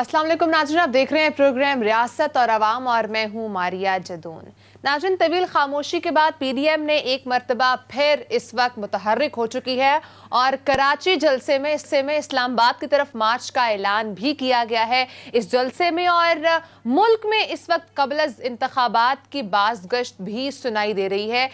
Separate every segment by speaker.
Speaker 1: अस्सलाम वालेकुम नाज़रीन, आप देख रहे हैं प्रोग्राम रियासत और अवाम और मैं हूं मारिया जदून। नाज़रीन, तवील खामोशी के बाद पीडीएम ने एक मरतबा फिर इस वक्त मुतहर्रिक हो चुकी है और कराची जलसे में इस्लामाबाद की तरफ मार्च का ऐलान भी किया गया है। इस जलसे में और मुल्क में इस वक्त क़ब्ल इंतखाबात की बाज़गश्त भी सुनाई दे रही है।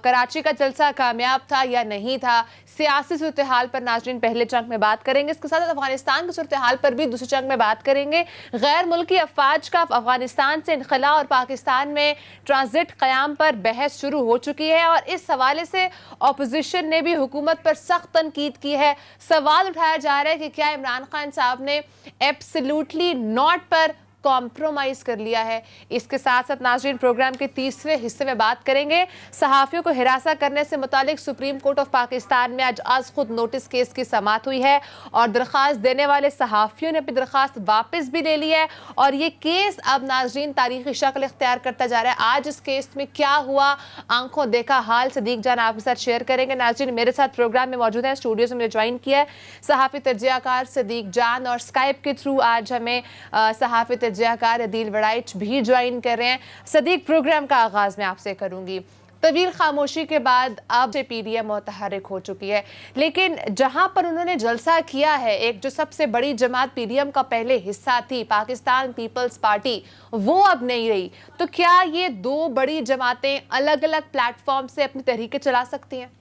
Speaker 1: कराची का जलसा कामयाब था या नहीं था, सियासी सूरत हाल पर नाज़रीन पहले चंक में बात करेंगे। इसके साथ अफगानिस्तान की सूरत हाल पर भी दूसरे चंक में बात करेंगे। गैर मुल्की अफवाज का अफगानिस्तान से इनखला और पाकिस्तान में ट्रांजिट क़याम पर बहस शुरू हो चुकी है और इस हवाले से अपोजिशन ने भी हुकूमत पर सख्त तनकीद की है। सवाल उठाया जा रहा है कि क्या इमरान खान साहब ने एब्सोल्युटली नॉट पर कॉम्प्रोमाइज कर लिया है। इसके साथ साथ नाज़रीन प्रोग्राम के तीसरे हिस्से में बात करेंगे सहाफ़ियों को हिरासा करने से मुतालिक सुप्रीम कोर्ट ऑफ पाकिस्तान में आज खुद नोटिस केस की समाअत हुई है और दरख्वास्त देने वाले सहाफ़ियों ने अपनी दरख्वास्त वापस भी ले ली है और ये केस अब नाज़रीन तारीखी शक्ल इख्तियार करता जा रहा है। आज इस केस में क्या हुआ, आंखों देखा हाल सदीक जान आपके साथ शेयर करेंगे। नाज़रीन मेरे साथ प्रोग्राम में मौजूद है, स्टूडियो से मुझे ज्वाइन किया है सहाफ़ी तर्जियाकार सदीक जान और स्काइप के थ्रू आज हमें सहाफ़ी तर्जियाकार अदील वड़ाइच भी ज्वाइन कर रहे हैं। सदीक, प्रोग्राम का आगाज मैं आपसे करूंगी। तवील खामोशी के बाद अब से पीडीएम मुतहर्रिक हो चुकी है, लेकिन जहां पर उन्होंने जलसा किया है, एक जो सबसे बड़ी जमात पीडीएम का पहले हिस्सा थी पाकिस्तान पीपल्स पार्टी, वो अब नहीं रही। तो क्या ये दो बड़ी जमातें अलग अलग प्लेटफॉर्म से अपनी तहरीकें चला सकती हैं?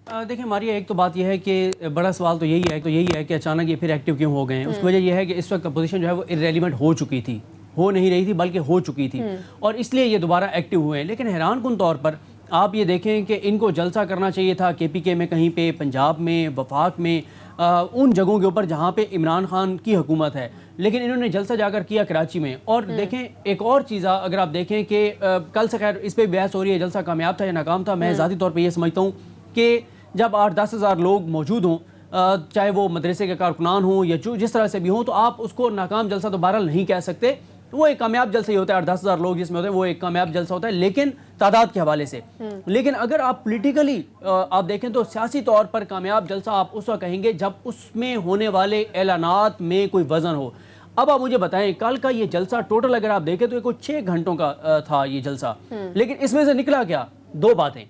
Speaker 2: देखिए मारिया, एक तो बात यह है कि बड़ा सवाल तो यही है कि अचानक ये फिर एक्टिव क्यों हो गए हैं। उसकी वजह यह है कि इस वक्त अपोजिशन जो है वो इररेलेवेंट हो चुकी थी, हो नहीं रही थी बल्कि हो चुकी थी और इसलिए ये दोबारा एक्टिव हुए हैं। लेकिन हैरान कुन तौर पर आप ये देखें कि इनको जलसा करना चाहिए था केपीके में, कहीं पे पंजाब में, वफाक में, उन जगहों के ऊपर जहाँ पे इमरान खान की हुकूमत है, लेकिन इन्होंने जलसा जाकर किया कराची में। और देखें एक और चीज़, अगर आप देखें कि कल से खैर इस पर बहस हो रही है जलसा कामयाब था या नाकाम था। मैं ज़ाती तौर पर यह समझता हूँ कि जब 8-10 हज़ार लोग मौजूद हों, चाहे वो मदरसे के कारकुनान हों या जो जिस तरह से भी हों, तो आप उसको नाकाम जलसा तो बहरहाल नहीं कह सकते। वो एक कामयाब जलसा ही होता है, 8-10 हज़ार लोग जिसमें होते हैं वो एक कामयाब जलसा होता है, लेकिन तादाद के हवाले से। लेकिन अगर आप पॉलिटिकली आप देखें तो सियासी तौर पर कामयाब जलसा आप उस वक्त कहेंगे जब उसमें होने वाले ऐलानात में कोई वजन हो। अब आप मुझे बताएं, कल का ये जलसा टोटल अगर आप देखें तो ये कुछ 6 घंटों का था ये जलसा, लेकिन इसमें से निकला क्या? 2 बातें।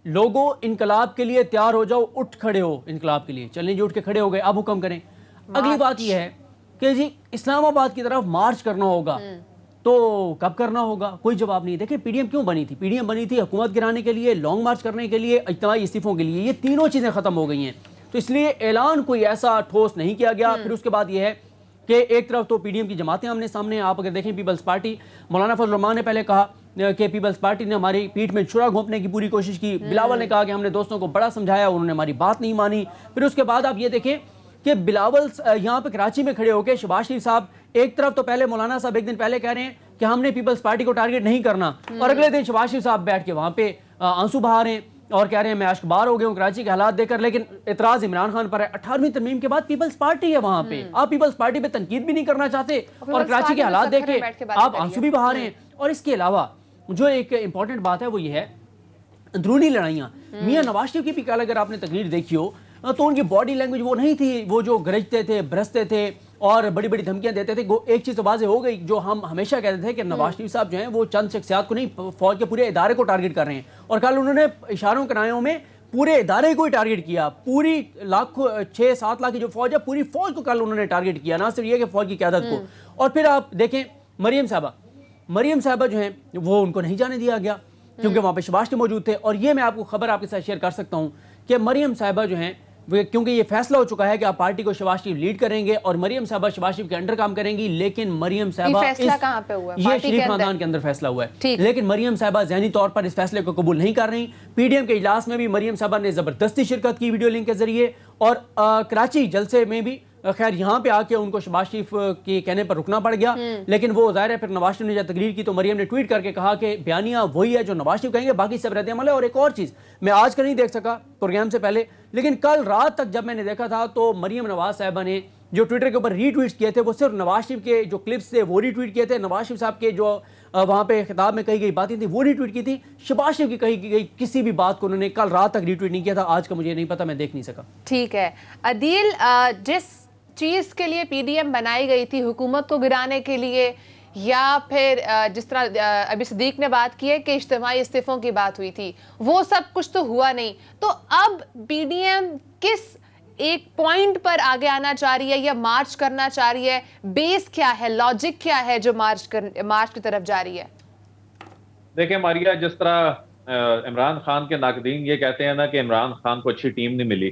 Speaker 2: लोगों, इनकलाब के लिए तैयार हो जाओ, उठ खड़े हो इनकलाब के लिए, चलें जी उठ के खड़े हो गए, अब हुक्म करें। अगली बात यह है कि जी इस्लामाबाद की तरफ मार्च करना होगा, तो कब करना होगा? कोई जवाब नहीं। देखिए पीडीएम क्यों बनी थी? पीडीएम बनी थी हुकूमत गिराने के लिए, लॉन्ग मार्च करने के लिए, इज्तिमाई इस्तीफों के लिए। ये तीनों चीज़ें ख़त्म हो गई हैं, तो इसलिए ऐलान कोई ऐसा ठोस नहीं किया गया। फिर उसके बाद यह है कि एक तरफ तो पीडीएम की जमातें आमने सामने, आप अगर देखें पीपल्स पार्टी, मौलाना फजल रहमान ने पहले कहा कि पीपल्स पार्टी ने हमारी पीठ में छुरा घोंपने की पूरी कोशिश की। बिलावल ने कहा कि हमने दोस्तों को बड़ा समझाया, उन्होंने हमारी बात नहीं मानी। फिर उसके बाद आप ये देखें कि बिलावल यहाँ पे कराची में खड़े होकर शहबाज शरीफ साहब एक तरफ तो पहले मौलाना साहब एक दिन पहले कह रहे हैं कि हमने पीपल्स पार्टी को टारगेट नहीं करना, और अगले दिन शहबाज शरीफ साहब बैठ के वहाँ पे आंसू बहा रहे हैं और कह रहे हैं मैं अश्कबार हो गया हूँ कराची के हालात देखकर। लेकिन इतराज इमरान खान पर है। 18वीं तरमीम के बाद पीपल्स पार्टी है वहाँ पे, आप पीपल्स पार्टी पे तनकीद भी नहीं करना चाहते और कराची के हालात देख के आप आंसू भी बहा रहे हैं। और इसके अलावा जो एक इंपॉर्टेंट बात है वो ये है अंदरूनी लड़ाइयाँ। मियाँ नवाज शरीफ की भी कल अगर आपने तकरीर देखी हो तो उनकी बॉडी लैंग्वेज वो नहीं थी, वो जो गरजते थे, बरसते थे और बड़ी बड़ी धमकियां देते थे। एक चीज़ तो वाज़ेह हो गई, जो हम हमेशा कहते थे कि नवाज शरीफ साहब जो हैं वो चंद शख्सियात को नहीं, फौज के पूरे इदारे को टारगेट कर रहे हैं। और कल उन्होंने इशारों कनायों में पूरे इदारे को ही टारगेट किया। पूरी 6-7 लाख की जो फौज है, पूरी फौज को कल उन्होंने टारगेट किया, ना सिर्फ ये कि फौज की क़यादत को। और फिर आप देखें मरियम साहबा जो हैं वो उनको नहीं जाने दिया गया क्योंकि वहाँ पे शहबाज शरीफ मौजूद थे। और ये मैं आपको खबर आपके साथ शेयर कर सकता हूँ कि मरियम साहबा जो हैं, क्योंकि ये फैसला हो चुका है कि आप पार्टी को शहबाज शरीफ लीड करेंगे और मरियम साहबा शहबाज शरीफ के अंडर काम करेंगी। लेकिन मरियम साहबा
Speaker 1: फैसला कहां पे हुआ?
Speaker 2: ये शरीफ खानदान के अंदर फैसला हुआ है, लेकिन मरियम साहबा ज़हनी तौर पर इस फैसले को कबूल नहीं कर रही। पीडीएम के इजलास में भी मरियम साहबा ने जबरदस्ती शिरकत की वीडियो लिंक के जरिए, और कराची जलसे में भी खैर यहाँ पे आके उनको शहबाज शरीफ के कहने पर रुकना पड़ गया। लेकिन वो जाहिर है फिर नवाज शरीफ ने जब तकरीर की तो मरियम ने ट्वीट करके कहा कि बयानिया वही है जो नवाज शरीफ कहेंगे, बाकी सब रद्द अमल है। और एक और चीज़ मैं आज का नहीं देख सका प्रोग्राम से पहले, लेकिन कल रात तक जब मैंने देखा था तो मरियम नवाज साहबा ने जो ट्विटर के ऊपर रीट्वीट किए थे वो सिर्फ नवाज शरीफ के जो क्लिप्स थे वो रीट्वीट किए थे। नवाज शरीफ साहब के जो वहाँ पे खिताब में कही गई बातें थी वो रीट्वीट की थी। शहबाज शरीफ की कही गई किसी भी बात को उन्होंने कल रात तक रीट्वीट नहीं किया था। आज का मुझे नहीं पता, मैं देख नहीं सका।
Speaker 1: ठीक है अदील, जिस चीज के लिए पीडीएम बनाई गई थी, हुकूमत को गिराने के लिए, या फिर जिस तरह अभी सिद्दीक ने बात की है कि इज्तिमाई इस्तीफों की बात हुई थी, वो सब कुछ तो हुआ नहीं। तो अब पीडीएम किस एक पॉइंट पर आगे आना चाह रही है या मार्च करना चाह रही है? बेस क्या है, लॉजिक क्या है जो मार्च की तरफ जा रही है?
Speaker 3: देखिए मारिया, जिस तरह इमरान खान के नाकदीन ये कहते हैं ना कि इमरान खान को अच्छी टीम नहीं मिली,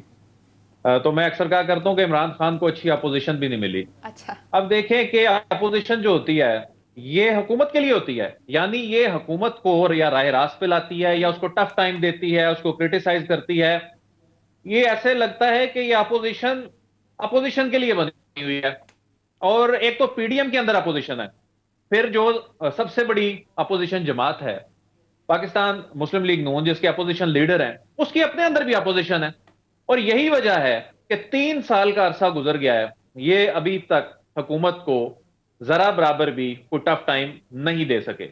Speaker 3: तो मैं अक्सर कहा करता हूं कि इमरान खान को अच्छी अपोजिशन भी नहीं मिली।
Speaker 1: अच्छा,
Speaker 3: अब देखें कि अपोजिशन जो होती है ये हुकूमत के लिए होती है, यानी ये हुकूमत को या राह रास्त पे लाती है या उसको टफ टाइम देती है, उसको क्रिटिसाइज करती है। ये ऐसे लगता है कि ये अपोजिशन अपोजिशन के लिए बनी हुई है। और एक तो पीडीएम के अंदर अपोजिशन है, फिर जो सबसे बड़ी अपोजिशन जमात है पाकिस्तान मुस्लिम लीग नून, जिसके अपोजिशन लीडर हैं, उसके अपने अंदर भी अपोजिशन है। और यही वजह है कि 3 साल का अरसा गुजर गया है, ये अभी तक हुकूमत को जरा बराबर भी कोई टफ टाइम नहीं दे सके।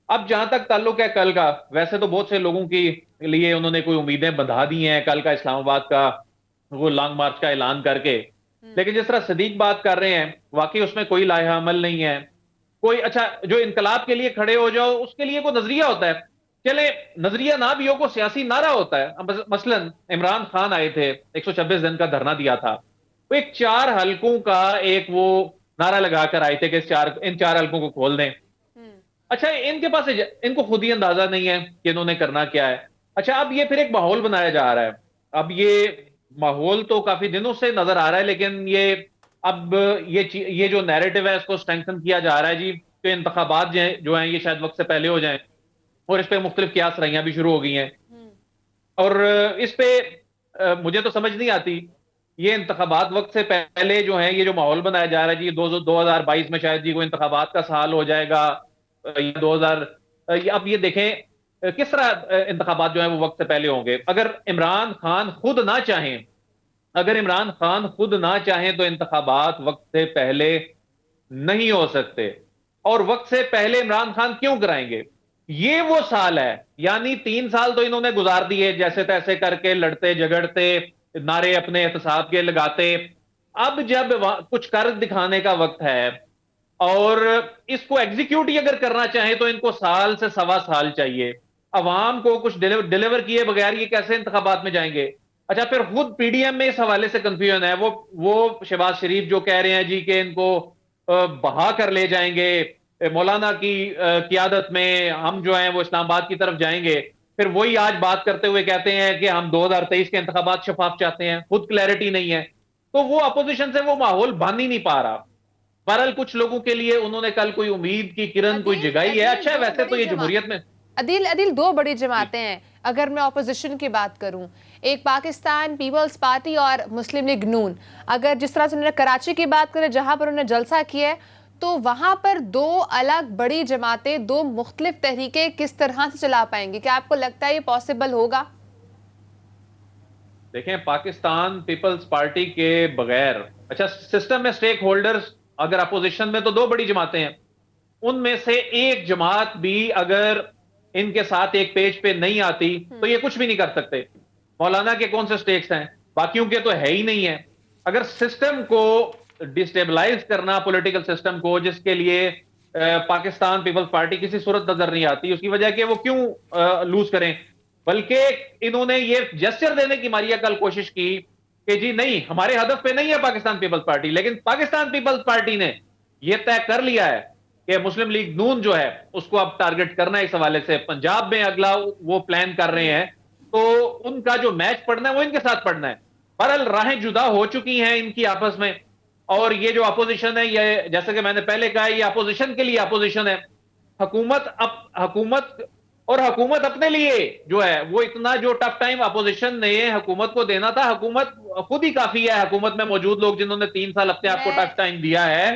Speaker 3: अब जहां तक ताल्लुक है कल का, वैसे तो बहुत से लोगों के लिए उन्होंने कोई उम्मीदें बंधा दी हैं कल का इस्लामाबाद का वो लॉन्ग मार्च का ऐलान करके, लेकिन जिस तरह सदीक बात कर रहे हैं वाकई उसमें कोई लाहा अमल नहीं है। कोई अच्छा जो इनकलाब के लिए खड़े हो जाओ उसके लिए कोई नजरिया होता है, चले नजरिया ना भी हो, को सियासी नारा होता है। अब मसलन इमरान खान आए थे, 126 दिन का धरना दिया था, वो एक 4 हलकों का एक वो नारा लगाकर आए थे कि इन 4 हलकों को खोल दें। अच्छा, इनके पास इनको खुद ही अंदाजा नहीं है कि इन्होंने करना क्या है। अच्छा, अब ये फिर एक माहौल बनाया जा रहा है। अब ये माहौल तो काफी दिनों से नजर आ रहा है, लेकिन ये अब ये जो नैरेटिव है इसको स्ट्रेंथन किया जा रहा है जी, कि इंतखाबात जो हैं ये शायद वक्त से पहले हो जाएं, और इस पे मुख्तलिफ कियास रहियां भी शुरू हो गई हैं। और इस पे मुझे तो समझ नहीं आती, ये इंतखाबात वक्त से पहले जो है ये जो माहौल बनाया जा रहा है जी, 2022 में शायद जी कोई इंतखाबात का साल हो जाएगा, या 2000, अब ये देखें किस तरह इंतखाबात जो है वो वक्त से पहले होंगे। अगर इमरान खान खुद ना चाहें, अगर इमरान खान खुद ना चाहें तो इंतखाबात वक्त से पहले नहीं हो सकते। और वक्त से पहले इमरान खान क्यों कराएंगे? ये वो साल है, यानी 3 साल तो इन्होंने गुजार दिए जैसे तैसे करके, लड़ते झगड़ते, नारे अपने एहतसाब के लगाते। अब जब कुछ कर दिखाने का वक्त है और इसको एग्जीक्यूट ही अगर करना चाहे तो इनको साल से सवा साल चाहिए। अवाम को कुछ डिलीवर किए बगैर ये कैसे इंतखाबात में जाएंगे? अच्छा, फिर खुद पीडीएम में इस हवाले से कंफ्यूजन है। वो शहबाज शरीफ जो कह रहे हैं जी कि इनको बहा कर ले जाएंगे, मौलाना की क़ियादत में हम जो हैं वो इस्लामाबाद की तरफ जाएंगे। फिर वही आज बात करते हुए कहते हैं कि हम 2023 के इंतखाबात शफाफ चाहते हैं, खुद क्लैरिटी नहीं है। तो वो अपोजिशन से वो माहौल बन ही नहीं पा रहा। बहरहाल कुछ लोगों के लिए उन्होंने कल कोई उम्मीद की किरण कोई जगाई है। अच्छा, वैसे तो ये जमहूरियत में
Speaker 1: अदील 2 बड़ी जमातें हैं। अगर मैं ऑपोजिशन की बात करूं, एक पाकिस्तान पीपल्स पार्टी और मुस्लिम लीग नून। अगर जिस तरह से उन्होंने कराची की बात करें जहां पर उन्होंने जलसा किया है, तो वहां पर 2 अलग बड़ी जमातें, 2 मुख्तलिफ तहरीकें किस तरह से चला पाएंगी? क्या आपको लगता है ये पॉसिबल होगा?
Speaker 3: देखें, पाकिस्तान पीपल्स पार्टी के बगैर, अच्छा सिस्टम में स्टेक होल्डर्स अगर अपोजिशन में तो 2 बड़ी जमातें हैं, उनमें से एक जमात भी अगर इनके साथ एक पेज पे नहीं आती तो ये कुछ भी नहीं कर सकते। मौलाना के कौन से स्टेक्स हैं? बाकियों के तो है ही नहीं है। अगर सिस्टम को डिस्टेबलाइज करना, पॉलिटिकल सिस्टम को, जिसके लिए पाकिस्तान पीपल्स पार्टी किसी सूरत नजर नहीं आती, उसकी वजह कि वो क्यों लूज करें? बल्कि इन्होंने ये जेस्चर देने की मारिया कल कोशिश की कि जी नहीं, हमारे हदफ पे नहीं है पाकिस्तान पीपल्स पार्टी, लेकिन पाकिस्तान पीपल्स पार्टी ने यह तय कर लिया है कि मुस्लिम लीग नून जो है उसको अब टारगेट करना है। इस हवाले से पंजाब में अगला वो प्लान कर रहे हैं, तो उनका जो मैच पड़ना है वो इनके साथ पड़ना है। बहरहाल राहें जुदा हो चुकी हैं इनकी आपस में, और ये जो अपोजिशन है, ये जैसे कि मैंने पहले कहा, ये अपोजिशन के लिए अपोजिशन है। हुकूमत अपने लिए जो है वो इतना जो टफ टाइम अपोजिशन ने हुकूमत को देना था, हुकूमत खुद ही काफी है। हुकूमत में मौजूद लोग जिन्होंने 3 साल अपने आप को टफ टाइम दिया है।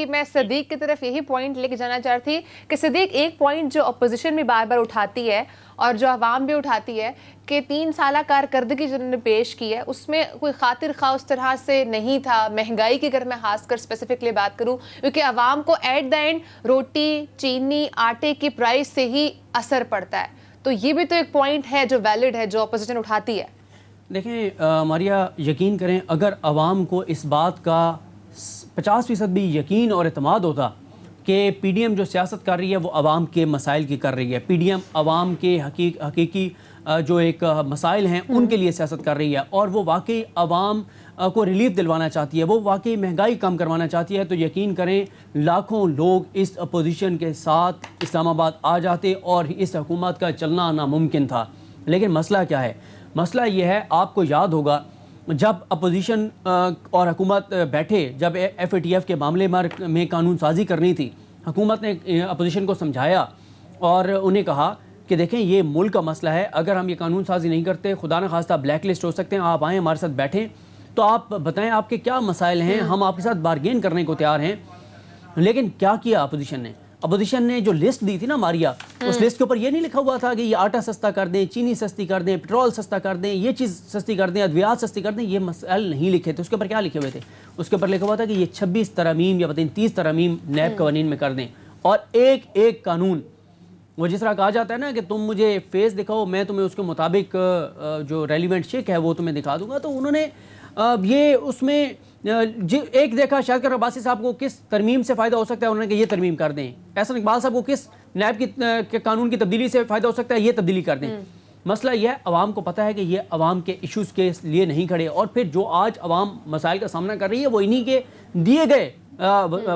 Speaker 1: मैं सदीक की तरफ यही पॉइंट लेके जाना चाह रही थी कि सदीक, एक पॉइंट जो अपोजिशन भी बार बार उठाती है और जो अवाम भी उठाती है कि 3 साल कारकर्दगी जिन्होंने पेश की है उसमें कोई खातिर खा उस तरह से नहीं था। महंगाई की अगर मैं खासकर स्पेसिफिकली बात करूं, क्योंकि अवाम को एट द एंड रोटी, चीनी, आटे की प्राइस से ही असर पड़ता है। तो ये भी तो एक पॉइंट है जो वैलिड है, जो अपोजिशन उठाती है।
Speaker 2: देखें मारिया, यकीन करें, अगर अवाम को इस बात का 50% भी यकीन और एतमाद होता कि पीडीएम जो सियासत कर रही है वो आवाम के मसाइल की कर रही है, पीडीएम आवाम के हकीकी जो एक मसाइल हैं उनके लिए सियासत कर रही है और वो वाकई आवाम को रिलीफ दिलवाना चाहती है, वो वाकई महंगाई कम करवाना चाहती है, तो यकीन करें लाखों लोग इस अपोजिशन के साथ इस्लामाबाद आ जाते और इस हुकूमत का चलना नामुमकिन था। लेकिन मसला क्या है? मसला ये है, आपको याद होगा जब अपोजिशन और हुकूमत बैठे, जब FATF के मामले में कानून साजी करनी थी, हुकूमत ने अपोजिशन को समझाया और उन्हें कहा कि देखें ये मुल्क का मसला है, अगर हम ये कानून साजी नहीं करते खुदा न खास्ता ब्लैक लिस्ट हो सकते हैं, आप आएँ हमारे साथ बैठें, तो आप बताएं आपके क्या मसाइल हैं, हम आपके साथ बारगेन करने को तैयार हैं। लेकिन क्या किया अपोजिशन ने? अपोजिशन ने जो लिस्ट दी थी ना मारिया, उस लिस्ट के ऊपर ये नहीं लिखा हुआ था कि ये आटा सस्ता कर दें, चीनी सस्ती कर दें, पेट्रोल सस्ता कर दें, ये चीज़ सस्ती कर दें, अद्वियात सस्ती कर दें, ये मसाइल नहीं लिखे थे। उसके ऊपर क्या लिखे हुए थे? उसके ऊपर लिखा हुआ था कि ये 26 तरमीम या बताएं 30 तरमीम नैब कवानीन में कर दें और एक एक कानून, वो जिस तरह कहा जाता है ना कि तुम मुझे फेस दिखाओ, मैं तुम्हें उसके मुताबिक जो रेलिवेंट शेक है वो तुम्हें दिखा दूंगा। तो उन्होंने ये उसमें एक देखा शाकिर अब्बासी साहब को किस तरमीम से फ़ायदा हो सकता है, उन्होंने कहा ये तरमीम कर दें। एहसन इकबाल साहब को किस नैब के कानून की तब्दीली से फ़ायदा हो सकता है, ये तब्दीली कर दें। मसला यह है, अवाम को पता है कि ये अवाम के इश्यूज़ के लिए नहीं खड़े और फिर जो आज अवाम मसाइल का सामना कर रही है वो इन्हीं के दिए गए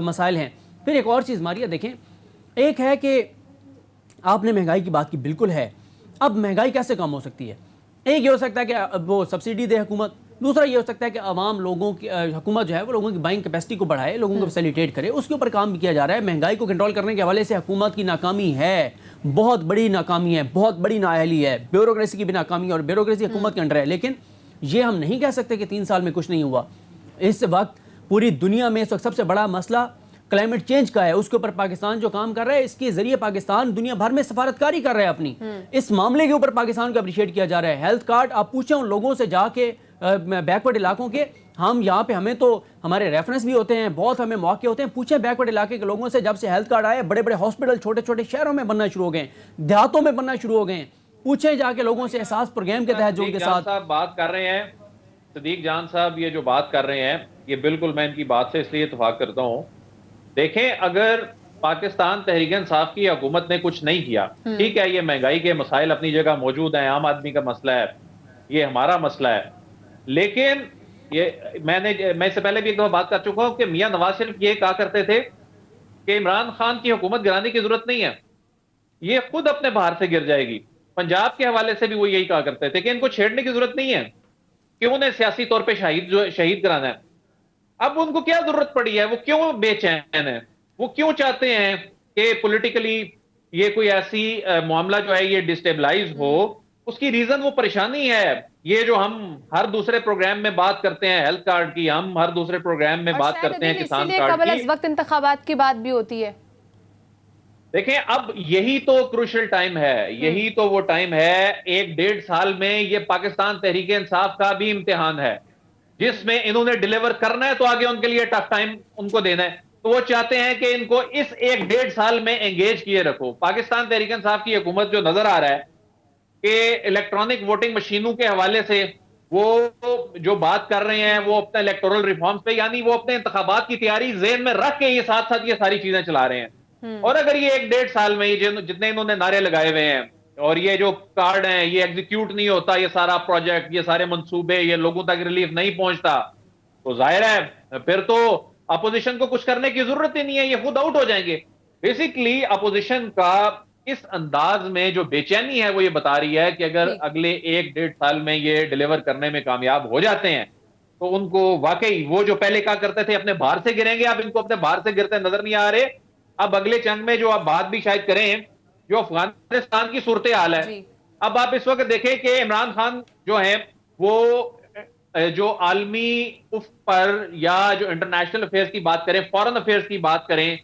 Speaker 2: मसाइल हैं। फिर एक और चीज़ मारिया देखें, एक है कि आपने महंगाई की बात की, बिल्कुल है। अब महंगाई कैसे कम हो सकती है? एक ये हो सकता है कि वो सब्सिडी दे हुकूमत, दूसरा ये हो सकता है कि आवाम लोगों की हुकूमत जो है वो लोगों की बाइंग कैपेसिटी को बढ़ाए, लोगों को फैसिलिटेट करे, उसके ऊपर काम भी किया जा रहा है। महंगाई को कंट्रोल करने के हवाले से हुकूमत की नाकामी है, बहुत बड़ी नाकामी है, बहुत बड़ी नाअहली है, ब्यूरोक्रेसी की भी नाकामी है और ब्यूरोक्रेसी हुकूमत के अंडर है। लेकिन ये हम नहीं कह सकते कि 3 साल में कुछ नहीं हुआ। इस वक्त पूरी दुनिया में इस वक्त सबसे बड़ा मसला क्लाइमेट चेंज का है, उसके ऊपर पाकिस्तान जो काम कर रहा है, इसके जरिए पाकिस्तान दुनिया भर में सफारतकारी कर रहा है अपनी। इस मामले के ऊपर पाकिस्तान को अप्रिशिएट किया जा रहा है। हेल्थ कार्ड आप पूछें उन लोगों से जाके बैकवर्ड इलाकों के, हम यहाँ पे हमें तो हमारे रेफरेंस भी होते हैं, बहुत हमें मौके होते हैं, पूछें बैकवर्ड इलाके के लोगों से, जब से हेल्थ कार्ड आए बड़े बड़े हॉस्पिटल छोटे छोटे शहरों में बनना शुरू हो गए, देहातों में बनना शुरू हो गए। पूछें जाके लोगों से एहसास प्रोग्राम के तहत जो उनके साथ
Speaker 3: बात कर रहे हैं, सदीक जान साहब ये जो बात कर रहे हैं, ये बिल्कुल मैं इनकी बात से इसलिए इत्तेफाक करता हूँ। देखें, अगर पाकिस्तान तहरीक इंसाफ की हुकूमत ने कुछ नहीं किया, ठीक है, ये महंगाई के मसाइल अपनी जगह मौजूद हैं, आम आदमी का मसला है, ये हमारा मसला है, लेकिन ये मैं इससे पहले भी एक दफा बात कर चुका हूं कि मियां नवाज शरीफ ये कहा करते थे कि इमरान खान की हुकूमत गिराने की जरूरत नहीं है, ये खुद अपने बाहर से गिर जाएगी। पंजाब के हवाले से भी वो यही कहा करते थे कि इनको छेड़ने की जरूरत नहीं है, क्यों उन्हें सियासी तौर पर शहीद कराना है। अब उनको क्या जरूरत पड़ी है, वो क्यों बेचैन है, वो क्यों चाहते हैं कि पॉलिटिकली ये कोई ऐसी मामला जो है ये डिस्टेबलाइज हो, उसकी रीजन वो परेशानी है। ये जो हम हर दूसरे प्रोग्राम में बात करते हैं हेल्थ कार्ड की, हम हर दूसरे प्रोग्राम में बात करते हैं किसान कार्ड की,
Speaker 1: इस वक्त इंतखाबात की बात भी होती है।
Speaker 3: देखें, अब यही तो क्रूशियल टाइम है, यही तो वो टाइम है, 1-1.5 साल में ये पाकिस्तान तहरीक इंसाफ का भी इम्तिहान है, जिसमें इन्होंने डिलीवर करना है, तो आगे उनके लिए टफ टाइम उनको देना है। तो वो चाहते हैं कि इनको इस 1-1.5 साल में एंगेज किए रखो। पाकिस्तान तहरीक इंसाफ की हुकूमत जो नजर आ रहा है कि इलेक्ट्रॉनिक वोटिंग मशीनों के हवाले से वो जो बात कर रहे हैं, वो अपने इलेक्टोरल रिफॉर्म्स पे, यानी वो अपने इंतखाबात की तैयारी ज़हन में रख के ये साथ साथ ये सारी चीजें चला रहे हैं। और अगर ये 1-1.5 साल में जितने इन्होंने नारे लगाए हुए हैं और ये जो कार्ड हैं ये एग्जीक्यूट नहीं होता, ये सारा प्रोजेक्ट, ये सारे मंसूबे, ये लोगों तक रिलीफ नहीं पहुंचता, तो जाहिर है फिर तो अपोजिशन को कुछ करने की जरूरत ही नहीं है, ये खुद आउट हो जाएंगे। बेसिकली अपोजिशन का इस अंदाज में जो बेचैनी है वो ये बता रही है कि अगर अगले 1-1.5 साल में ये डिलीवर करने में कामयाब हो जाते हैं तो उनको वाकई वो जो पहले कहा करते थे अपने बाहर से गिरेंगे, अब इनको अपने बाहर से गिरते नजर नहीं आ रहे। अब अगले चंद में जो आप बात भी शायद करें, जो अफगानिस्तान की सूरत हाल है, अब आप इस वक्त देखें कि इमरान खान जो है वो जो आलमी उफ पर या जो इंटरनेशनल अफेयर्स की बात करें, फॉरेन अफेयर्स की बात करें,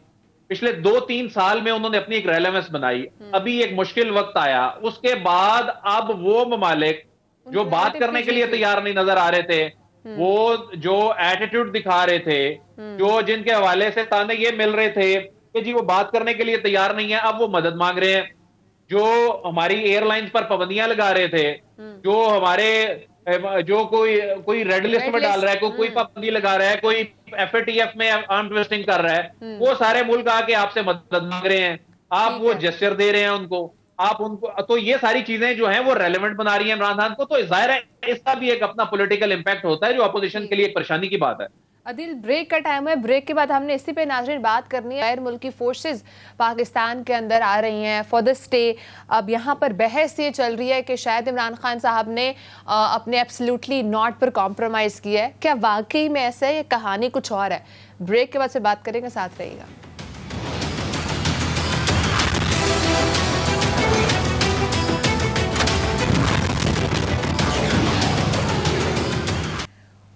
Speaker 3: पिछले 2-3 साल में उन्होंने अपनी एक रेलेवेंस बनाई। अभी एक मुश्किल वक्त आया, उसके बाद अब वो ममालिक जो बात करने के लिए तैयार नहीं नजर आ रहे थे, वो जो एटीट्यूड दिखा रहे थे, जो जिनके हवाले से ताने ये मिल रहे थे कि जी वो बात करने के लिए तैयार नहीं है, अब वो मदद मांग रहे हैं। जो हमारी एयरलाइंस पर पाबंदियां लगा रहे थे, जो हमारे जो कोई रेड लिस्ट में डाल रहा है, कोई पाबंदी लगा रहा है, कोई एफएटीएफ में आर्म ट्विस्टिंग कर रहा है, वो सारे मुल्क आके आपसे मदद मांग रहे हैं, आप वो जेस्चर दे रहे हैं उनको, आप उनको, तो ये सारी चीजें जो हैं वो रेलेवेंट बना रही हैं इमरान खान को, तो जाहिर है इसका भी एक अपना पॉलिटिकल इंपैक्ट होता है जो अपोजिशन के लिए एक परेशानी की बात है।
Speaker 1: अदिल, ब्रेक का टाइम है, ब्रेक के बाद हमने इसी पे नाज़रीन बात करनी है। गैर मुल्की फोर्सेस पाकिस्तान के अंदर आ रही हैं फॉर द स्टे। अब यहाँ पर बहस ये चल रही है कि शायद इमरान खान साहब ने अपने एब्सोल्युटली नॉट पर कॉम्प्रोमाइज़ किया है। क्या वाकई में ऐसा है, ये कहानी कुछ और है? ब्रेक के बाद से बात करेंगे, साथ रहिएगा।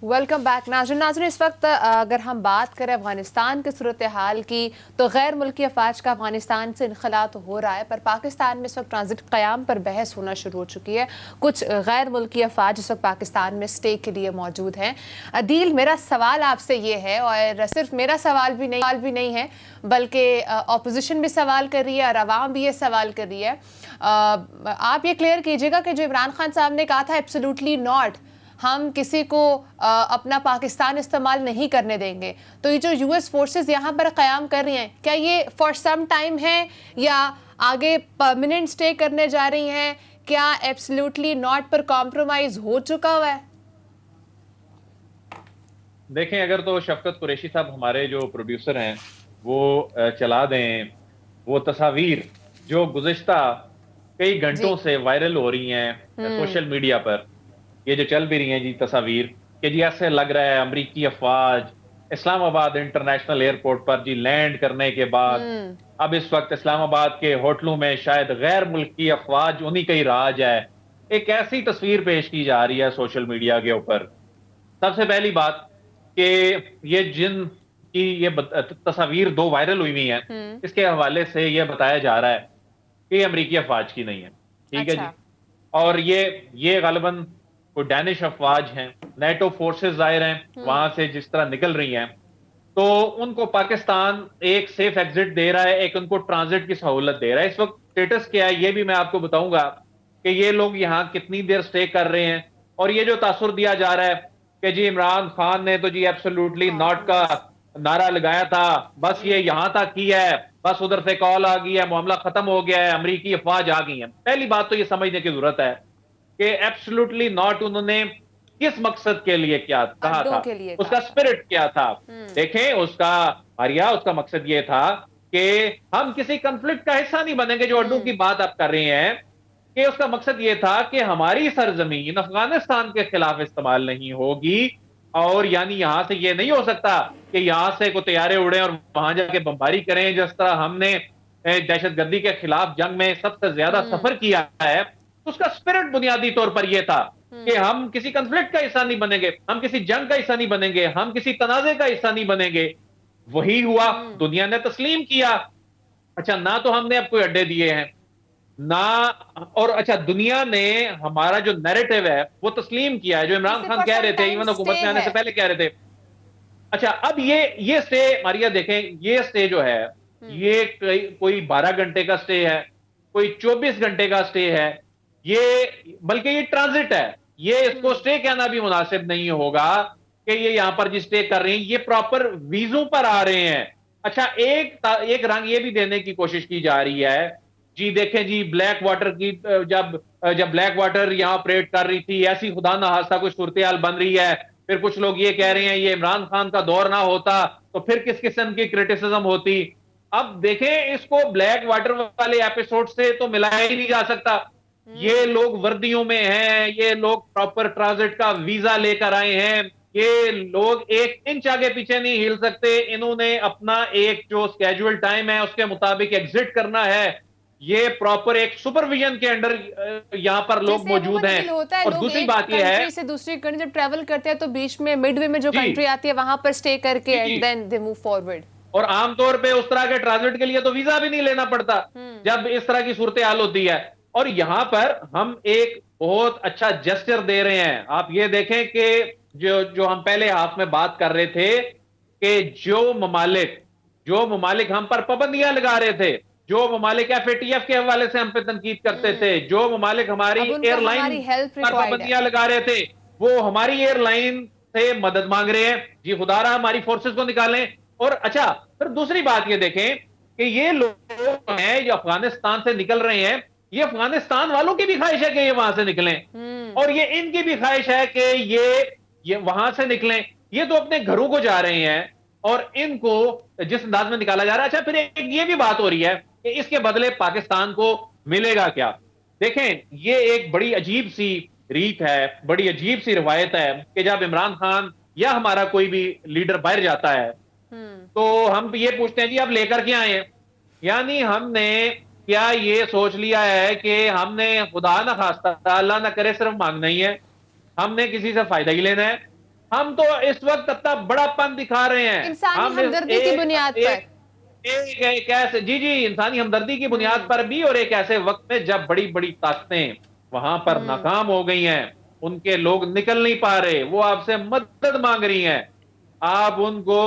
Speaker 1: वेलकम बैक नाज़रीन। इस वक्त अगर हम बात करें अफगानिस्तान की सूरत हाल की, तो गैर मुल्की अफवाज का अफगानिस्तान से इनखला तो हो रहा है, पर पाकिस्तान में इस वक्त ट्रांजिट क़याम पर बहस होना शुरू हो चुकी है। कुछ गैर मुल्की अफवाज इस वक्त पाकिस्तान में स्टे के लिए मौजूद हैं। अदील, मेरा सवाल आपसे ये है, और सिर्फ मेरा सवाल भी नहीं है, बल्कि अपोजिशन भी सवाल कर रही है और अवाम भी ये सवाल कर रही है। आप ये क्लियर कीजिएगा कि जो इमरान खान साहब ने कहा था एब्सोल्युटली नॉट, हम किसी को अपना पाकिस्तान इस्तेमाल नहीं करने देंगे, तो ये जो यूएस फोर्सेस यहाँ पर क़याम कर रही हैं, क्या ये फॉर सम टाइम है या आगे परमानेंट स्टे करने जा रही हैं? क्या एब्सोल्युटली नॉट पर कॉम्प्रोमाइज हो चुका हुआ है?
Speaker 3: देखें, अगर तो शफकत कुरैशी साहब हमारे जो प्रोड्यूसर हैं वो चला दें वो तस्वीर जो गुज़िश्ता कई घंटों से वायरल हो रही हैं सोशल मीडिया पर, ये जो चल भी रही हैं जी तस्वीर, कि जी ऐसे लग रहा है अमरीकी अफवाज इस्लामाबाद इंटरनेशनल एयरपोर्ट पर जी लैंड करने के बाद अब इस वक्त इस्लामाबाद के होटलों में शायद गैर मुल्की अफवाज उन्हीं का ही राज है। एक ऐसी तस्वीर पेश की जा रही है सोशल मीडिया के ऊपर। सबसे पहली बात कि ये जिन की ये तस्वीर दो वायरल हुई हैं, इसके हवाले से ये बताया जा रहा है कि अमरीकी अफवाज की नहीं है। ठीक है जी। और ये गालिबन कोई डैनिश अफवाज हैं, नेटो फोर्सेस जाहिर हैं वहां से जिस तरह निकल रही हैं, तो उनको पाकिस्तान एक सेफ एग्जिट दे रहा है, एक उनको ट्रांजिट की सहूलत दे रहा है। इस वक्त स्टेटस क्या है ये भी मैं आपको बताऊंगा कि ये लोग यहाँ कितनी देर स्टे कर रहे हैं। और ये जो तासुर दिया जा रहा है कि जी इमरान खान ने तो जी एब्सोल्युटली नॉट का नारा लगाया था, बस ये यहां तक की है, बस उधर से कॉल आ गई है, मामला खत्म हो गया है, अमरीकी अफवाज आ गई है। पहली बात तो ये समझने की जरूरत है कि एब्सोल्युटली नॉट उन्होंने किस मकसद के लिए क्या कहा था, उसका स्पिरिट क्या था। देखें, उसका मकसद ये था कि हम किसी कंफ्लिक्ट का हिस्सा नहीं बनेंगे, जो अड्डू की बात आप कर रहे हैं, कि उसका मकसद ये था कि हमारी सरजमीन अफगानिस्तान के खिलाफ इस्तेमाल नहीं होगी। और यानी यहां से ये नहीं हो सकता कि यहां से कोई तैयारे उड़े और वहां जाके बमबारी करें, जिस तरह हमने दहशतगर्दी के खिलाफ जंग में सबसे ज्यादा सफर किया है। उसका स्पिरिट बुनियादी तौर पर यह था कि हम किसी कंफ्लिक्ट का हिस्सा नहीं बनेंगे, हम किसी जंग का हिस्सा नहीं बनेंगे, हम किसी तनाजे का हिस्सा नहीं बनेंगे। वही हुआ, दुनिया ने तस्लीम किया। अच्छा, ना तो हमने अब कोई अड्डे दिए हैं ना, और अच्छा दुनिया ने हमारा जो नैरेटिव है वो तस्लीम किया है, जो इमरान खान कह रहे थे, इवन हुकूमत में आने से पहले कह रहे थे। अच्छा, अब ये स्टे मारिया देखें, ये स्टे जो है ये कोई 12 घंटे का स्टे है, कोई 24 घंटे का स्टे है, ये बल्कि ये ट्रांजिट है। ये इसको स्टे कहना भी मुनासिब नहीं होगा कि ये यहां पर जी स्टे कर रहे हैं, ये प्रॉपर वीजों पर आ रहे हैं। अच्छा, एक रंग ये भी देने की कोशिश की जा रही है जी, देखें जी ब्लैक वाटर की, जब ब्लैक वाटर यहां ऑपरेट कर रही थी, ऐसी खुदा ना हादसा कुछ सूरत हाल बन रही है। फिर कुछ लोग ये कह रहे हैं ये इमरान खान का दौर ना होता तो फिर किस किस्म की क्रिटिसिज्म होती। अब देखें, इसको ब्लैक वाटर वाले एपिसोड से तो मिलाया ही नहीं जा सकता। ये लोग वर्दियों में हैं, ये लोग प्रॉपर ट्रांजिट का वीजा लेकर आए हैं, ये लोग एक इंच आगे पीछे नहीं हिल सकते। इन्होंने अपना एक जो स्केड्यूल टाइम है उसके मुताबिक एग्जिट करना है। ये प्रॉपर एक सुपरविजन के अंडर यहाँ पर लोग मौजूद हैं। और दूसरी बात यह है,
Speaker 1: से दूसरी कंट्री जब ट्रैवल करते हैं तो बीच में मिडवे में जो कंट्री आती है वहां पर स्टे करके and then they move forward.
Speaker 3: और आमतौर पे उस तरह के ट्रांजिट के लिए तो वीजा भी नहीं लेना पड़ता जब इस तरह की सूरत हाल होती है। और यहां पर हम एक बहुत अच्छा जेस्चर दे रहे हैं। आप ये देखें कि जो हम पहले हाफ में बात कर रहे थे कि जो ममालिक हम पर पाबंदियां लगा रहे थे, जो ममालिक एफएटीएफ के हवाले से हम पे तनकीद करते थे, जो ममालिक हमारी एयरलाइन पर पाबंदियां लगा रहे थे, वो हमारी एयरलाइन से मदद मांग रहे हैं, जी खुदारा हमारी फोर्सेस को निकालें। और अच्छा, फिर दूसरी बात ये देखें कि ये लोग हैं जो अफगानिस्तान से निकल रहे हैं, ये अफगानिस्तान वालों की भी ख्वाहिश है कि ये वहां से निकलें, और ये इनकी भी ख्वाहिश है कि ये वहां से निकलें। ये तो अपने घरों को जा रहे हैं और इनको जिस अंदाज में निकाला जा रहा है। अच्छा, फिर एक ये भी बात हो रही है कि इसके बदले पाकिस्तान को मिलेगा क्या? देखें, ये एक बड़ी अजीब सी रीत है, बड़ी अजीब सी रिवायत है कि जब इमरान खान या हमारा कोई भी लीडर बाहर जाता है तो हम ये पूछते हैं जी आप लेकर क्या आए हैं। यानी हमने क्या ये सोच लिया है कि हमने खुदा ना खास्ता अल्लाह ना करे सिर्फ मांगना ही है, हमने किसी से फायदा ही लेना है। हम तो इस वक्त इतना बड़ापन दिखा रहे हैं
Speaker 1: इंसानी हमदर्दी की बुनियाद पर।
Speaker 3: एक ऐसे जी जी इंसानी हमदर्दी की बुनियाद पर भी, और एक ऐसे वक्त में जब बड़ी बड़ी ताकतें वहां पर नाकाम हो गई हैं, उनके लोग निकल नहीं पा रहे, वो आपसे मदद मांग रही हैं, आप उनको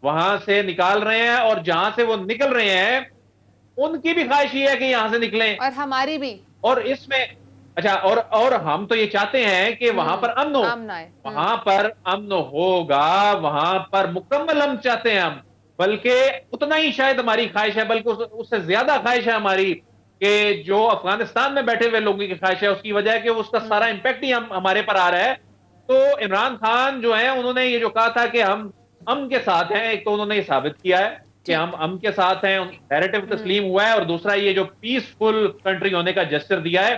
Speaker 3: वहां से निकाल रहे हैं, और जहां से वो निकल रहे हैं उनकी भी ख्वाहिश ये है कि यहां से निकलें,
Speaker 1: और हमारी भी।
Speaker 3: और इसमें अच्छा, और हम तो ये चाहते हैं कि वहां पर अमन हो, वहां पर अमन होगा, वहां पर मुकम्मल अमन चाहते हैं हम, बल्कि उतना ही शायद हमारी ख्वाहिश है, बल्कि उससे ज्यादा ख्वाहिश है हमारी कि जो अफगानिस्तान में बैठे हुए लोगों की ख्वाहिश है, उसकी वजह है कि उसका सारा इंपैक्ट ही हमारे पर आ रहा है। तो इमरान खान जो है, उन्होंने ये जो कहा था कि हम अमन के साथ हैं, एक तो उन्होंने ये साबित किया है कि हम अमन के साथ हैं, नैरेटिव तस्लीम हुआ है, और दूसरा ये जो पीसफुल कंट्री होने का जेस्चर दिया है,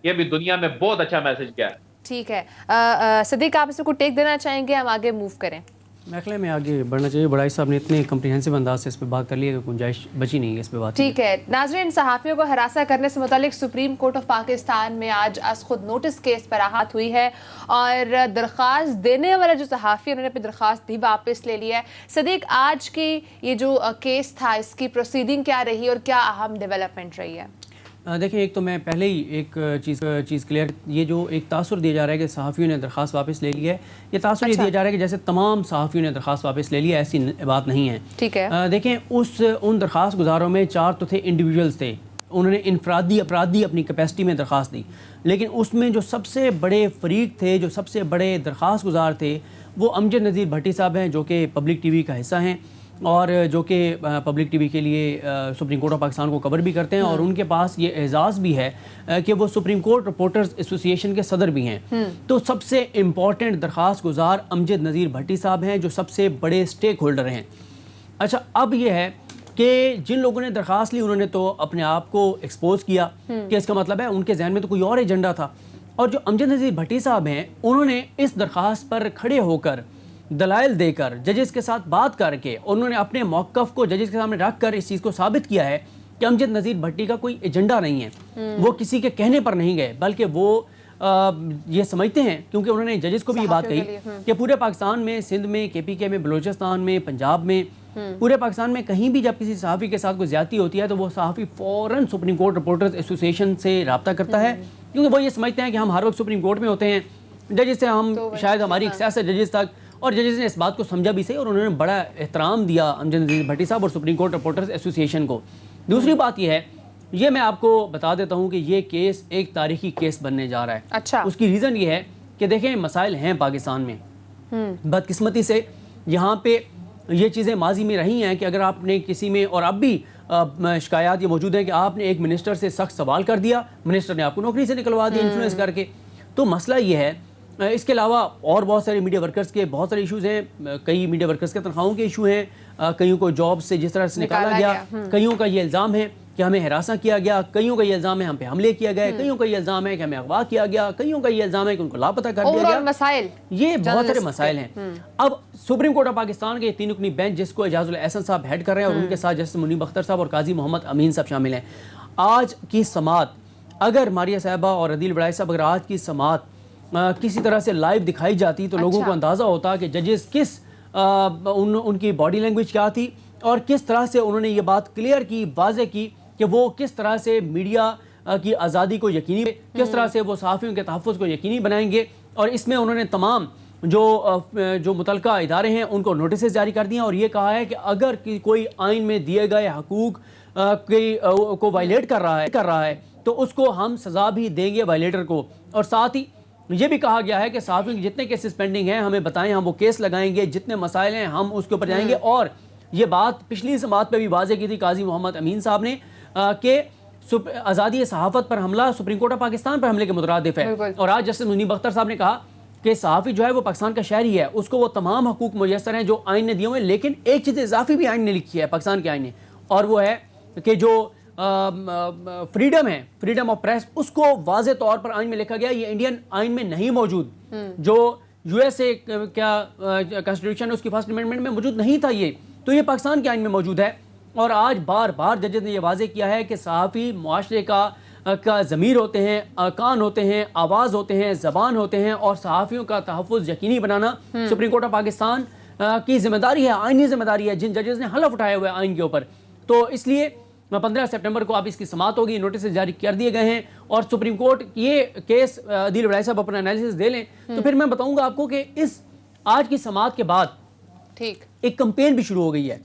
Speaker 3: ये भी दुनिया में बहुत अच्छा मैसेज गया है।
Speaker 1: ठीक है, सदीक आप इसको टेक देना चाहेंगे, हम आगे मूव करें?
Speaker 2: महकमे में आगे बढ़ना चाहिए। बड़ाई साहब ने इतने कम्प्रिहेंसिव अंदाज से इस पर बात कर ली है कि गुंजाइश बची नहीं है इस पर बात।
Speaker 1: ठीक है नाज़रीन, सहाफ़ियों को हरासा करने से मुतालिक सुप्रीम कोर्ट ऑफ पाकिस्तान में आज अस खुद नोटिस केस पर आहत हुई है, और दरख्वास्त देने वाला जो सहाफ़ी उन्होंने अपनी दरख्वास्त भी वापस ले लिया है। सदीक, आज की ये जो केस था, इसकी प्रोसीडिंग क्या रही और क्या अहम डेवलपमेंट रही है?
Speaker 2: देखें, एक तो मैं पहले ही एक चीज़ क्लियर, ये जो एक तासुर दिया जा रहा है कि सहाफ़ियों ने दरख्वास्त वापस ले ली है, ये तासुर ये दिया जा रहा है कि जैसे तमाम सहाफ़ियों ने दरख्वास्त वापस ले ली है, ऐसी बात नहीं है।
Speaker 1: ठीक है,
Speaker 2: देखें, उन दरख्वास्त गुजारों में 4 तो थे इंडिविजुअल्स थे, उन्होंने इनफरादी अपराधी अपनी कैपेसिटी में दरख्वास्त दी, लेकिन उसमें जो सबसे बड़े फरीक थे, जो सबसे बड़े दरख्वास्त गुजार थे, वो अमजद नज़ीर भट्टी साहब हैं, जो कि पब्लिक टीवी का हिस्सा हैं और जो कि पब्लिक टीवी के लिए सुप्रीम कोर्ट ऑफ पाकिस्तान को कवर भी करते हैं, और उनके पास ये एजाज़ भी है कि वो सुप्रीम कोर्ट रिपोर्टर्स एसोसिएशन के सदर भी हैं। तो सबसे इम्पॉर्टेंट दरख्वास्त गुजार अमजद नज़ीर भट्टी साहब हैं, जो सबसे बड़े स्टेक होल्डर हैं। अच्छा, अब ये है कि जिन लोगों ने दरख्वास्त ली, उन्होंने तो अपने आप को एक्सपोज किया कि इसका मतलब है उनके जहन में तो कोई और एजेंडा था, और जो अमजद नज़ीर भट्टी साहब हैं, उन्होंने इस दरख्वास्त पर खड़े होकर दलाइल देकर जजेस के साथ बात करके उन्होंने अपने मौक़िफ़ को जजेस के सामने रख कर इस चीज़ को साबित किया है कि अमजद नज़ीर भट्टी का कोई एजेंडा नहीं है, वो किसी के कहने पर नहीं गए, बल्कि वो ये समझते हैं, क्योंकि उन्होंने जजेस को भी ये बात कही कि पूरे पाकिस्तान में, सिंध में, KPK में, बलूचिस्तान में, पंजाब में, पूरे पाकिस्तान में कहीं भी जब किसी सहाफ़ी के साथ कोई ज़्यादती होती है तो वो सहाफ़ी फ़ौरन सुप्रीम कोर्ट रिपोर्टर्स एसोसिएशन से रब्ता करता है, क्योंकि वो ये समझते हैं कि हम हर वक्त सुप्रीम कोर्ट में होते हैं, जजेस से हम शायद हमारी एक्सेस है जजेस तक, और जजेस ने इस बात को समझा भी सही, और उन्होंने बड़ा एहतराम दिया अमजद नज़ीर भट्टी साहब और सुप्रीम कोर्ट रिपोर्टर्स एसोसिएशन को। दूसरी बात यह है, ये मैं आपको बता देता हूँ कि ये केस एक तारीखी केस बनने जा रहा है।
Speaker 1: अच्छा, उसकी
Speaker 2: रीज़न ये है कि देखें, मसाइल हैं पाकिस्तान में, बदकिस्मती से यहाँ पे ये चीज़ें माजी में रही हैं कि अगर आपने किसी में, और अब भी शिकायत ये मौजूद है कि आपने एक मिनिस्टर से सख्त सवाल कर दिया, मिनिस्टर ने आपको नौकरी से निकलवा दिया इन्फ्लुएंस करके। तो मसला ये है, इसके अलावा और बहुत सारे मीडिया वर्कर्स के बहुत सारे इश्यूज़ हैं, कई मीडिया वर्कर्स के तनख्वाहों के इशू हैं, कईयों को जॉब से जिस तरह से निकाला गया, कईयों का ये इल्ज़ाम है कि हमें हरासा किया गया, कईयों का ये इल्ज़ाम है हम पे हमले किया गया, कईयों का ये इल्ज़ाम है कि हमें अगवा किया गया, कईयों का ये इल्ज़ाम है कि उनको लापता कर दिया गया।
Speaker 1: मसाइल,
Speaker 2: ये बहुत सारे मसाइल हैं। अब सुप्रीम कोर्ट ऑफ पाकिस्तान के 3 रुकनी बेंच, जिसको एजाजुल एहसन साहब हेड कर रहे हैं, और उनके साथ जस्टिस मुनीब अख्तर साहब और काजी मोहम्मद अमीन साहब शामिल हैं। आज की समात, अगर मारिया साहबा और अदील बड़ाई साहब, अगर आज की समात किसी तरह से लाइव दिखाई जाती तो लोगों को अंदाज़ा होता कि जजेस किस उनकी बॉडी लैंग्वेज क्या थी, और किस तरह से उन्होंने ये बात क्लियर की, वाज़े की कि वो किस तरह से मीडिया की आज़ादी को यकीनी, किस तरह से वो सहाफ़ियों के तहफ़्फ़ुज़ को यकीनी बनाएंगे। और इसमें उन्होंने तमाम जो मुतलका इदारे हैं उनको नोटिस जारी कर दिए, और ये कहा है कि अगर कोई आइन में दिए गए हकूक़ को वायलेट कर रहा है तो उसको हम सज़ा भी देंगे वायलेटर को। और साथ ही ये भी कहा गया है कि सहाफ़ियों के जितने केसेस पेंडिंग हैं हमें बताएं, हम वो केस लगाएंगे, जितने मसाइल हैं हम उसके ऊपर जाएंगे। और ये बात पिछली समात पे भी वाज़ेह की थी काजी मोहम्मद अमीन साहब ने कि आज़ादी सहाफ़त पर हमला सुप्रीम कोर्ट ऑफ पाकिस्तान पर हमले के मुतरादिफ है। और आज जस्टिस मुनीब अख्तर साहब ने कहा कि सहाफ़ी जो है वो पाकिस्तान का शहरी है, उसको वो तमाम हकूक़ मुयस्सर हैं जो आइन ने दिए हुए हैं, लेकिन एक चीज़ इजाफी भी आइन ने लिखी है, पाकिस्तान के आइन ने, और वो है कि जो फ्रीडम है, फ्रीडम ऑफ प्रेस, उसको वाज़े तौर पर आइन में लिखा गया। ये इंडियन आइन में नहीं मौजूद, जो यूएसए क्या कॉन्स्टिट्यूशन है उसकी फर्स्ट अमेंडमेंट में मौजूद नहीं था, ये तो ये पाकिस्तान के आइन में मौजूद है। और आज बार बार जजेस ने यह वाज़े किया है कि सहाफ़ी मुआशरे का ज़मीर होते हैं, कान होते हैं, आवाज़ होते हैं, ज़बान होते हैं, और सहाफ़ियों का तहफ़्फ़ुज़ यकीनी बनाना सुप्रीम कोर्ट ऑफ पाकिस्तान की जिम्मेदारी है, आइनी जिम्मेदारी है, जिन जजेस ने हलफ उठाए हुए आइन के ऊपर। तो इसलिए 15 सितंबर को आप इसकी समात होगी, नोटिस जारी कर दिए गए हैं, और सुप्रीम कोर्ट ये केस अदील वड़ाई साहब अपना एनालिसिस दे लें तो फिर मैं बताऊंगा आपको कि इस आज की समात के बाद
Speaker 1: ठीक
Speaker 2: एक कंपेन भी शुरू हो गई है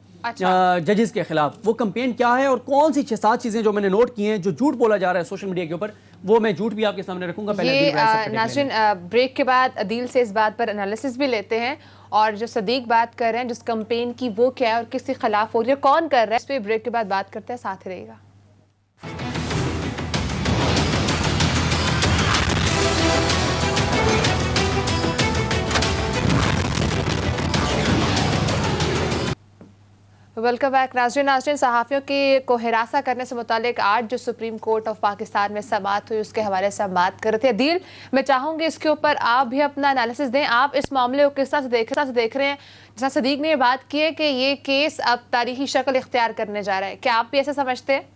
Speaker 2: जजेस के खिलाफ। वो कंपेन क्या है और कौन सी 6-7 चीजें जो मैंने नोट की हैं, जो झूठ बोला जा रहा है सोशल मीडिया के ऊपर, वो मैं झूठ भी आपके सामने रखूंगा।
Speaker 1: ये नाज़रीन ब्रेक के बाद अदील से इस बात पर एनालिसिस भी लेते हैं, और जो सदीक बात कर रहे हैं जिस कंपेन की, वो क्या है और किसके खिलाफ हो रही है, कौन कर रहा है, इस पर ब्रेक के बाद बात करते हैं, साथ रहेगा। Welcome back. नाज़रीन सहाफ़ियों को हिरासा करने से मुतालिक आज जो सुप्रीम कोर्ट ऑफ पाकिस्तान में समात हुई उसके हवाले से हम बात कर रहे थे। अदील, मैं चाहूँगी इसके ऊपर आप भी अपना एनालिसिस दें, आप इस मामले को किस तरह से देख रहे हैं। जैसा सदीक ने ये बात की है कि ये केस अब तारीखी शक्ल इख्तियार करने जा रहा है, क्या आप भी ऐसे समझते हैं?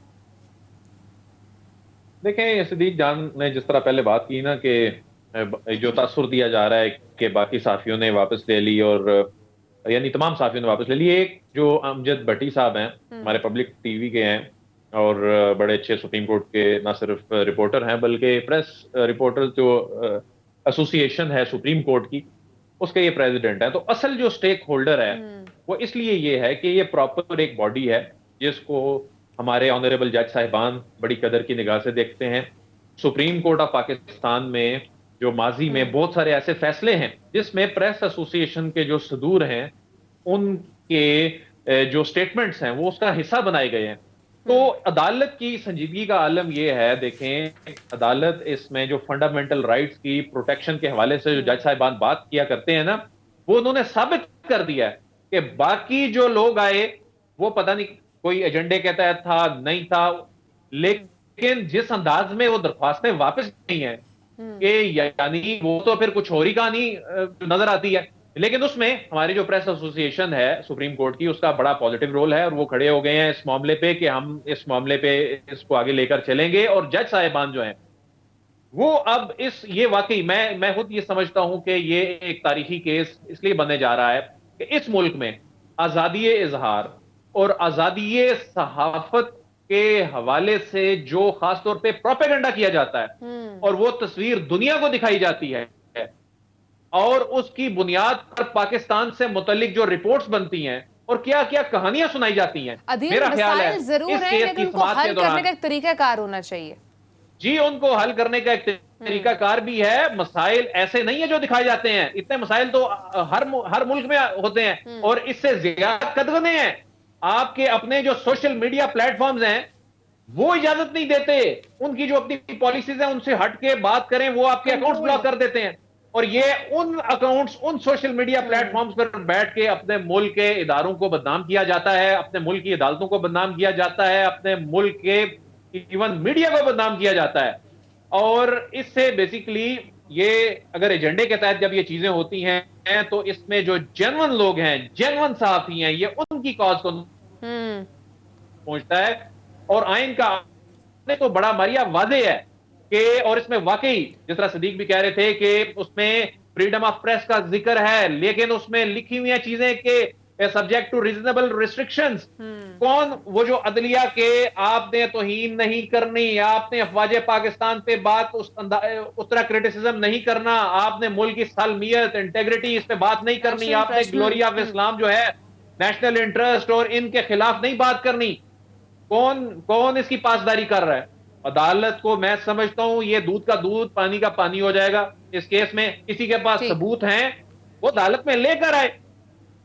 Speaker 3: देखें, सदीक जान ने जिस तरह पहले बात की ना कि जो तासुर दिया जा रहा है कि बाकी साफियों ने वापस ले ली, और यानी तमाम साफियों ने वापस ले ली। एक जो अमजद भट्टी साहब हैं, हमारे पब्लिक टीवी के हैं, और बड़े अच्छे सुप्रीम कोर्ट के ना सिर्फ रिपोर्टर हैं बल्कि प्रेस रिपोर्टर जो एसोसिएशन है सुप्रीम कोर्ट की, उसके ये प्रेसिडेंट हैं। तो असल जो स्टेक होल्डर है वो इसलिए ये है कि ये प्रॉपर एक बॉडी है जिसको हमारे ऑनरेबल जज साहिबान बड़ी कदर की निगाह से देखते हैं। सुप्रीम कोर्ट ऑफ पाकिस्तान में जो माजी में बहुत सारे ऐसे फैसले हैं जिसमें प्रेस एसोसिएशन के जो सदूर हैं उनके जो स्टेटमेंट्स हैं वो उसका हिस्सा बनाए गए हैं। तो अदालत की संजीदगी का आलम यह है, देखें अदालत इसमें जो फंडामेंटल राइट्स की प्रोटेक्शन के हवाले से जो जज साहिबान बात किया करते हैं ना, वो उन्होंने साबित कर दिया है कि बाकी जो लोग आए वो पता नहीं कोई एजेंडे के तहत था, नहीं था, लेकिन जिस अंदाज में वो दरख्वास्तें वापस नहीं है कि यानी वो तो फिर कुछ और ही कहानी नजर आती है। लेकिन उसमें हमारी जो प्रेस एसोसिएशन है सुप्रीम कोर्ट की, उसका बड़ा पॉजिटिव रोल है, और वो खड़े हो गए हैं इस मामले पे कि हम इस मामले पे इसको आगे लेकर चलेंगे। और जज साहिबान जो हैं वो अब ये वाकई मैं खुद ये समझता हूं कि ये एक तारीखी केस इसलिए बनने जा रहा है कि इस मुल्क में आजादी इजहार और आजादी सहाफत के हवाले से जो खासतौर पे प्रोपेगेंडा किया जाता है और वो तस्वीर दुनिया को दिखाई जाती है, और उसकी बुनियाद पर पाकिस्तान से मुतल्लिक जो रिपोर्ट्स बनती हैं और क्या क्या कहानियां सुनाई जाती हैं, मेरा ख्याल है
Speaker 1: जरूर है, लेकिन उनको हल करने का एक तरीकाकार होना चाहिए।
Speaker 3: जी, उनको हल करने का एक तरीकाकार भी है। मसाइल ऐसे नहीं है जो दिखाए जाते हैं, इतने मसाइल तो हर मुल्क में होते हैं, और इससे ज्यादा कदगने हैं। आपके अपने जो सोशल मीडिया प्लेटफॉर्म्स हैं वो इजाजत नहीं देते, उनकी जो अपनी पॉलिसीज हैं उनसे हट के बात करें वो आपके अकाउंट्स ब्लॉक कर देते हैं। और ये उन अकाउंट्स, उन सोशल मीडिया प्लेटफॉर्म्स पर बैठ के अपने मुल्क के इदारों को बदनाम किया जाता है, अपने मुल्क की अदालतों को बदनाम किया जाता है, अपने मुल्क के इवन मीडिया को बदनाम किया जाता है। और इससे बेसिकली ये अगर एजेंडे के तहत जब ये चीजें होती हैं तो इसमें जो जेन्युइन लोग हैं, जेन्युइन साथी हैं, ये उनकी कॉज को पहुंचता है। और आइन का तो बड़ा मारिया वादे है कि, और इसमें वाकई जिस तरह सदीक भी कह रहे थे कि उसमें फ्रीडम ऑफ प्रेस का जिक्र है, लेकिन उसमें लिखी हुई चीजें कि सब्जेक्ट टू रीजनेबल रिस्ट्रिक्शंस। कौन वो जो अदलिया के आपने तौहीन नहीं करनी, आपने अफवाज पाकिस्तान पे बात उस तरह क्रिटिसिज्म नहीं करना, आपने मुल्क की सालमियत इंटेग्रिटी इस पे बात नहीं करनी, आपने ग्लोरी ऑफ इस्लाम जो है नेशनल इंटरेस्ट और इनके खिलाफ नहीं बात करनी। कौन इसकी पासदारी कर रहा है? अदालत को मैं समझता हूं ये दूध का दूध पानी का पानी हो जाएगा। इस केस में किसी के पास सबूत हैं वो अदालत में लेकर आए,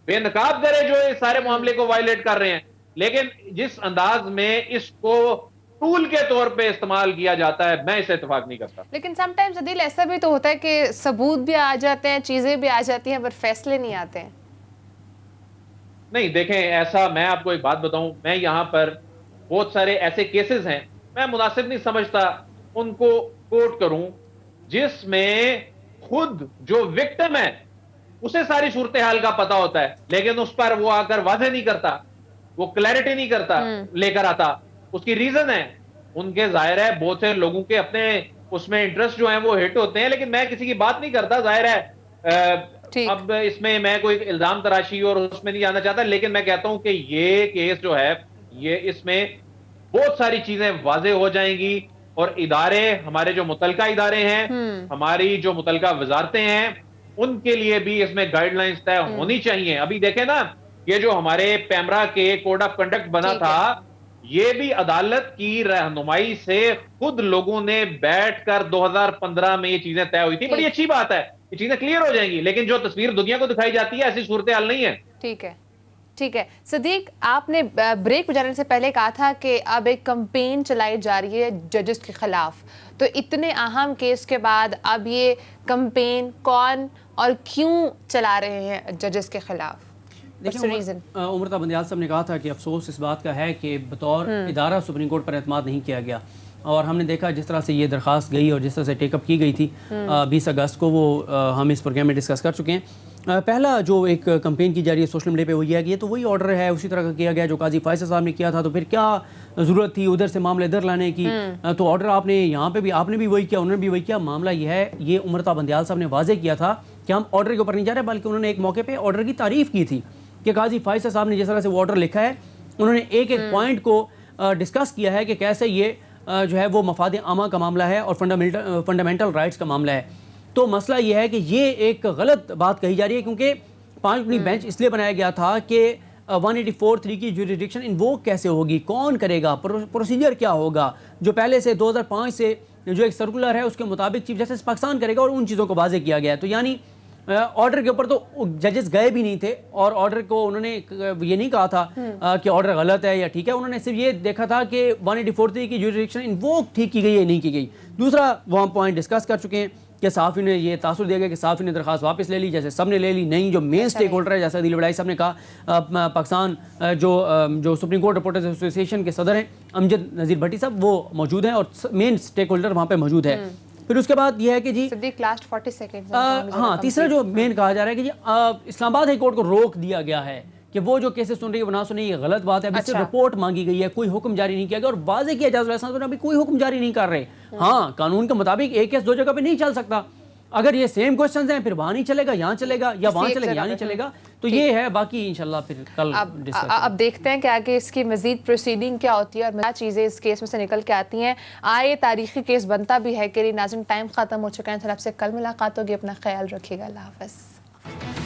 Speaker 3: बेनकाब करे जो इस सारे मामले को वायलेट कर रहे हैं। लेकिन जिस अंदाज में इसको टूल के तौर पे इस्तेमाल किया जाता है, मैं इसे इत्तेफाक नहीं करता।
Speaker 1: लेकिन समटाइम्स अदील ऐसा भी तो होता है कि सबूत भी आ जाते हैं, चीजें भी आ जाती हैं, पर फैसले नहीं आते हैं।
Speaker 3: नहीं देखें, ऐसा मैं आपको एक बात बताऊं, मैं यहां पर बहुत सारे ऐसे केसेस हैं, मैं मुनासिब नहीं समझता उनको कोट करूं जिसमें खुद जो विक्टिम है उसे सारी सूरत हाल का पता होता है, लेकिन उस पर वो आकर वादे नहीं करता, वो क्लैरिटी नहीं करता, लेकर आता। उसकी रीजन है उनके, जाहिर है बहुत से लोगों के अपने उसमें इंटरेस्ट जो है वो हिट होते हैं, लेकिन मैं किसी की बात नहीं करता, जाहिर है। अब इसमें मैं कोई इल्जाम तराशी और उसमें नहीं जाना चाहता, लेकिन मैं कहता हूं कि ये केस जो है ये इसमें बहुत सारी चीजें वाजे हो जाएंगी और इदारे, हमारे जो मुतलका इदारे हैं, हमारी जो मुतलका वजारतें हैं, उनके लिए भी इसमें गाइडलाइंस तय होनी चाहिए। अभी देखें ना, ये जो हमारे पैमरा के कोड ऑफ कंडक्ट बना था, ये भी अदालत की रहनुमाई से खुद लोगों ने बैठकर 2015 में ये चीजें तय हुई थी। बड़ी अच्छी बात है, ये चीजें क्लियर हो जाएंगी, लेकिन जो तस्वीर दुनिया को दिखाई जाती है ऐसी सूरत हाल नहीं है।
Speaker 1: ठीक है, ठीक है। सदीक, आपने ब्रेक में जाने से पहले कहा था कि अब एक कैंपेन चलाई जा रही है जजेस के खिलाफ, तो इतने अहम केस के बाद अब ये कैंपेन कौन और क्यों चला रहे हैं जजेस के खिलाफ?
Speaker 2: उमरता बंदियाल साहब ने कहा था कि अफसोस इस बात का है कि बतौर इदारा सुप्रीम कोर्ट पर एतमाद नहीं किया गया, और हमने देखा जिस तरह से ये दरख्वास्त गई और जिस तरह से टेकअप की गई थी 20 अगस्त को, वो हम इस प्रोग्राम में डिस्कस कर चुके हैं। पहला जो एक कंपेन की जा रही है सोशल मीडिया पे वो ये है कि ये तो वही ऑर्डर है, उसी तरह का किया गया जो काजी फैसल साहब ने किया था, तो फिर क्या ज़रूरत थी उधर से मामले इधर लाने की? तो ऑर्डर आपने यहाँ पे भी, आपने भी वही किया, उन्होंने भी वही किया। मामला ये है, ये उमरता बंदियाल साहब ने वाजे किया था कि हम ऑर्डर के ऊपर नहीं जा रहे, बल्कि उन्होंने एक मौके पर ऑर्डर की तारीफ़ की थी कि काजी फैसल साहब ने जिस तरह से वो ऑर्डर लिखा है, उन्होंने एक एक पॉइंट को डिस्कस किया है कि कैसे ये जो है वो मफाद आमा का मामला है और फंडामेंटल राइट्स का मामला है। तो मसला ये है कि ये एक गलत बात कही जा रही है, क्योंकि 5 गुनी बेंच इसलिए बनाया गया था कि 184(3) की जुरिडिक्शन इन्वोक कैसे होगी, कौन करेगा, प्रोसीजर क्या होगा, जो पहले से 2005 से जो एक सर्कुलर है उसके मुताबिक चीफ जस्टिस पाकिस्तान करेगा, और उन चीज़ों को वाजे किया गया है। तो यानी ऑर्डर के ऊपर तो जजेस गए भी नहीं थे, और ऑर्डर को उन्होंने ये नहीं कहा था कि ऑर्डर गलत है या ठीक है, उन्होंने सिर्फ ये देखा था कि 184(3) की जुरिडिक्शन इन्वोक ठीक की गई है नहीं की गई। दूसरा वो हम पॉइंट डिस्कस कर चुके हैं कि साफ़ी ने ये तासुर दिया गया कि साफ़ी ने दरख्वास्त वापस ले ली, जैसे सब ने ले ली। नहीं, जो मेन स्टेक होल्डर है, जैसे अदील वड़ाई साहब ने कहा, पाकिस्तान जो सुप्रीम कोर्ट रिपोर्टर्स एसोसिएशन के सदर हैं अमजद नज़ीर भट्टी साहब, वो मौजूद हैं और मेन स्टेक होल्डर वहाँ पर मौजूद है। फिर उसके बाद यह है कि जी
Speaker 1: लास्ट 40 सेकंड,
Speaker 2: हाँ, तीसरा जो मेन कहा जा रहा है कि जी इस्लामाबाद हाई कोर्ट को रोक दिया गया है कि वो जो केसेस सुन रही है वो ना सुने, ये गलत बात है। अभी सिर्फ रिपोर्ट मांगी गई है, कोई हुक्म जारी नहीं किया गया, और वाजे किया जाए अभी कोई हुक्म जारी नहीं कर रहे। हाँ, कानून के मुताबिक एक केस 2 जगह पे नहीं चल सकता। अगर ये सेम क्वेश्चंस हैं, फिर वहां नहीं चलेगा, यहाँ चलेगा, या वहां चलेगा, यहाँ नहीं चलेगा। तो ये है, बाकी इंशाल्लाह फिर कल
Speaker 1: अब देखते हैं कि आगे इसकी मजीद प्रोसीडिंग क्या होती है और क्या चीज़ें इस केस में से निकल के आती हैं। आए तारीखी केस बनता भी है कि नाज़रीन, टाइम ख़त्म हो चुका है। आपसे कल मुलाकात होगी, अपना ख्याल रखिएगा, अल्लाह हाफ़िज़।